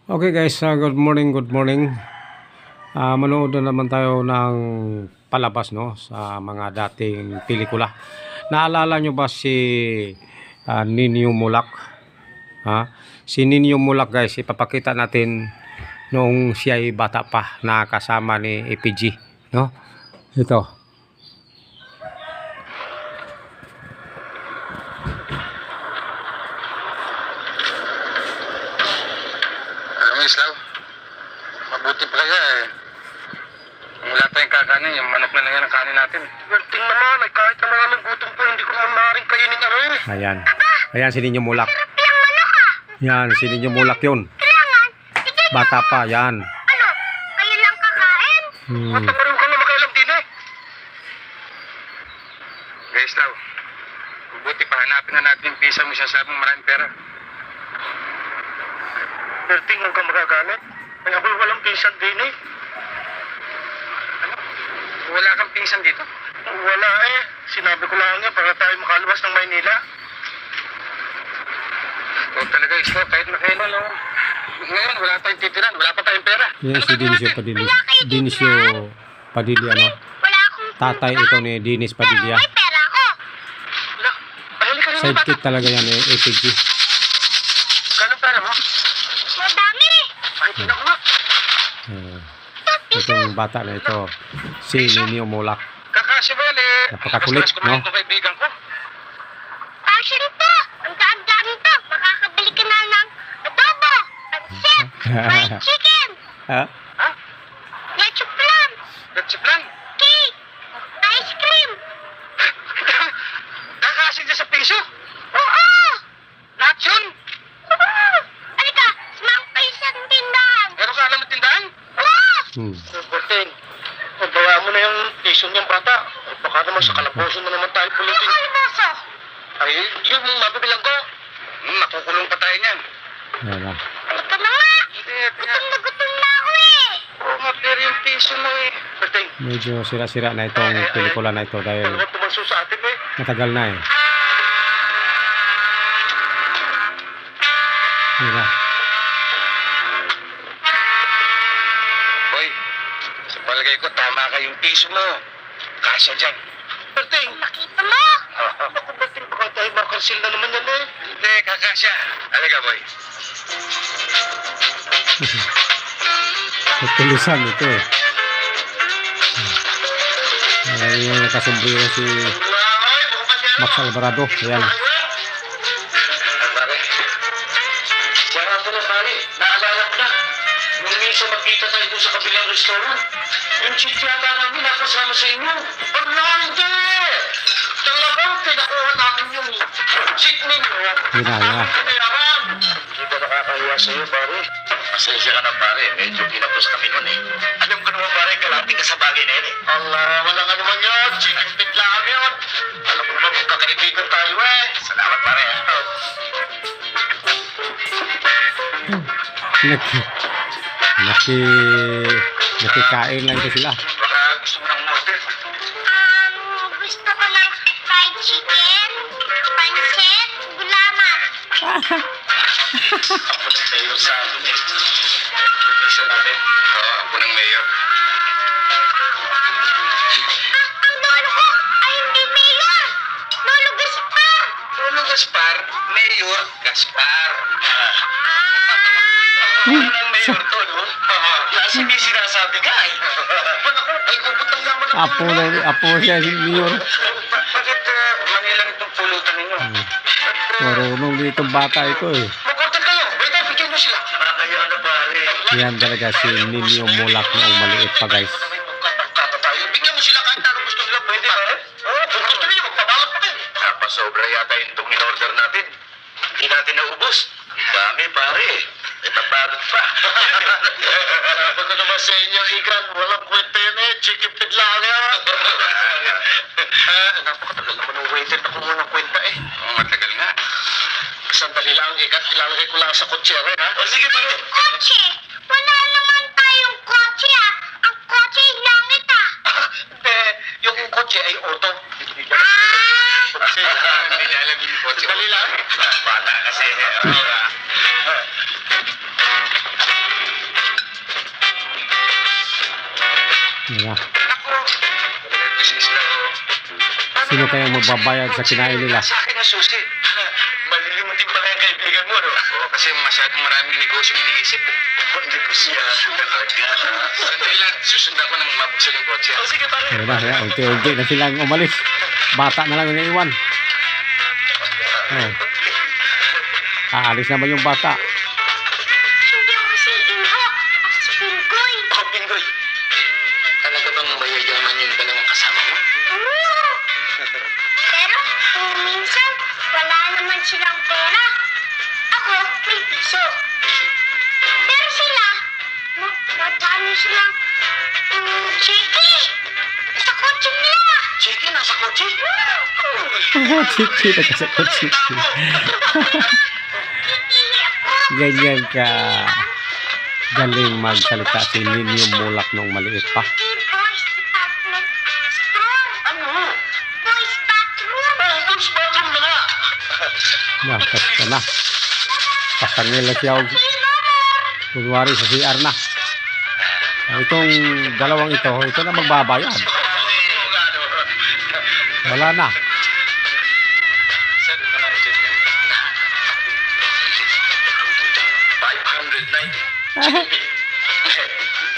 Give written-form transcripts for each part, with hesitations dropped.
Okay guys, good morning, good morning. Manood na naman tayo ng palabas no sa mga dating pelikula. Naalala nyo ba si Ninyo Mulak? Si Ninyo Mulak guys, ipapakita natin noong siya ay bata pa na kasama ni EPG, no? Ito. Islaw, mabuti pa kaya eh. Wala tayong kakanin, yung manok na lang yan ang kanin natin. Ganting naman, ay kahit naman namin gutom po, hindi ko naman maaaring kainin eh. Ayan. Ayan si Ninyo Mulak. Sarap yung manok Yan, si Ninyo Mulak yun. Kailangan. Sige mo. Bata pa, yan. Ano? Kayo lang kakain? Matamarin ka na makailang din eh. Guys daw, mabuti pa hanapin na natin yung pisa mo siya sabong maraming pera. Berting, huwag kang magagalit. Ay ako'y walang pinsan din eh. Ano? Wala kang pinsan dito? Wala eh. Sinabi ko lang niya para tayo makalabas ng Maynila. O talaga islo, kahit na kailan lang. Ngayon, wala tayong titiran. Wala pa tayong pera. Yan si Dinisio Padilla. Dinisio Padilla, ano? Wala akong Tatay ito ni Dinis Padilla. may pera ako. Wala. Pahili ka rin na bata. Sidekick talaga yan eh, EPG. Kano pera mo? Madami. Ay, tinak mo. Itong bata na ito, si Ninyo Mulak. Kakasya ba yan eh? Napakakulit, Basta-basta ko no? naman itong kaibigan ko. Kasya rito. Ang daan-daan to. Makakabili ka na ng adobo, pansit, fried chicken, Ha? Ha? leche flan, Natsiplan? cake, ice cream. Kakasya dyan sa piso? Oo. Lahat yun? Oo. Halika, sumang pa isang tindahan. Meron ka alam ng tindahan? Oo. Berting, mabawa mo na yung piso niyang bata. Baka naman sa kalaboso na naman tayo Ano pulutin. kalboso? Ay, yun yung mabibilang ko. Makukulong pa tayo niyan. Ayan na. Halika na nga. Hindi, Gutom na ako eh. Oo nga, pero yung piso mo eh. Berting, Medyo sira-sira na itong pelikula na ito dahil talaga tumanso sa atin eh. matagal na eh. Ayan na. Boy, sa palagay ko, tama ka yung piso mo. Kasya dyan. Berting! Nakita mo? Ako, Berting, baka tayo makarsil na naman yan eh. Hindi, kakasya. Halika, boy. Tulisan ito eh. Ayan yung nakasombrero si Max Alvarado. Ayan. Pare, siya nga pala, pare. Naalala ko na. Nung minsan magkita tayo doon sa kabilang restaurant. Yung chick yata namin nakasama sa inyo. Wala, hindi! Talagang pinakuha namin yung chick ninyo. Yun na, yun na. Hindi ba nakakahiya sa'yo, pare? Pasensya ka na, pare. Medyo pinapos kami nun eh. Alam ko naman, pare, kalapit ka sa bagay na yun eh. Allah, wala nga naman yun. Chicken lang yun. Alam ko naman kung kakaibigan tayo eh. Salamat, pare. Nakikain lang ito sila. Baka gusto mo ng order. Gusto ko ng fried chicken, pansit, gulaman. Ako si Mayor sa atin eh. Protection namin. Oo, ako ng Mayor. Ang lolo ko ay hindi mayor. Lolo Gaspar. Lolo Gaspar, Mayor Gaspar. Ako ng Mayor to, no? Kasi may sinasabi ka eh. Ay, kuputang naman ang Apo siya si Mayor. Bakit manilang itong pulutan ninyo? Marunong dito bata ito eh. Mag-order kayo. Wait, bigyan mo sila. Kaya na pare. Yan talaga si Ninyo Mulak noong maliit pa guys. Bigyan mo sila kahit ano gusto nila. Pwede ba? Oo, kung gusto nila, magpabalot pa din. Napasobra yata yung itong in-order natin. Hindi natin naubos. Dami pare. Ipabalot pa. Sabi ko naman sa inyo, Igan, walang kwenta yun eh. Chicken feed lang yan. Napakatagal naman ng waiter na kumuha ng kwenta eh. Matagal nga. Sandali lang, Igan. Ilalagay ko lang sa kutsere, ha? O sige, pare. Kotse. Wala naman tayong kotse ah. Ang kotse ay langit ah. Hindi, yung kotse ay auto. Hindi niya alam yung kotse. Dali lang. Bata kasi. Yan na. Ako, business lang ako. Sino kaya magbabayad sa kinain nila? Sa akin ang susi. Malilimutin pala yung kaibigan mo, no? Oo, kasi masyadong maraming negosyo iniisip. Negosyo talaga. Sandali lang, susundan ko ng mabuksan yung kotse. O sige, pare. Yan na, yan. Unti-unti na silang umalis. Bata na lang ang naiwan. Oh. Aalis naman yung bata. Hindi ako si Inho. Ako si Pingoy. Oh, Bingoy. Talaga bang mayayaman yung dalawang kasama mo? Oo. Pero kung minsan, wala naman silang pera. Ako, may piso. Pero sila, madami silang chiki. Sa kotse nila. Chiki, nasa kotse? Chiki na kasi ko chiki. Ganyan ka. Galing magsalita si Ninyo Mulak nung maliit pa. Boys Department Store. Ano? Boys Bathroom. Boys bathroom na nga. Nakas ka na. Pasangil na siya. Kunwari sa CR na. Itong dalawang ito na magbabayad. Wala na. Sir, ito na yung check niya. 590.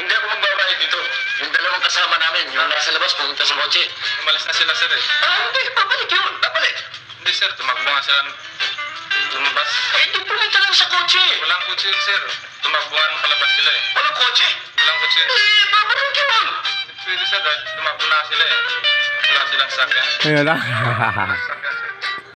Hindi ako magbabayad dito. Yung dalawang kasama namin, yung nasa labas, pumunta sa kotse. Umalis na sila, sir eh. Hindi, babalik yun. Babalik. Hindi, sir. Tumakbo nga sila. Lumabas. Hindi pumunta lang sa kotse. Walang kutsi yun, sir. Tumakbo nga nung palabas sila eh. Walang kotse. Walang kutsi yun. Babalik yun. Pwede, sir. Dahil tumakbo na sila eh. Wala silang sakyan. Ayun na. Sakyan.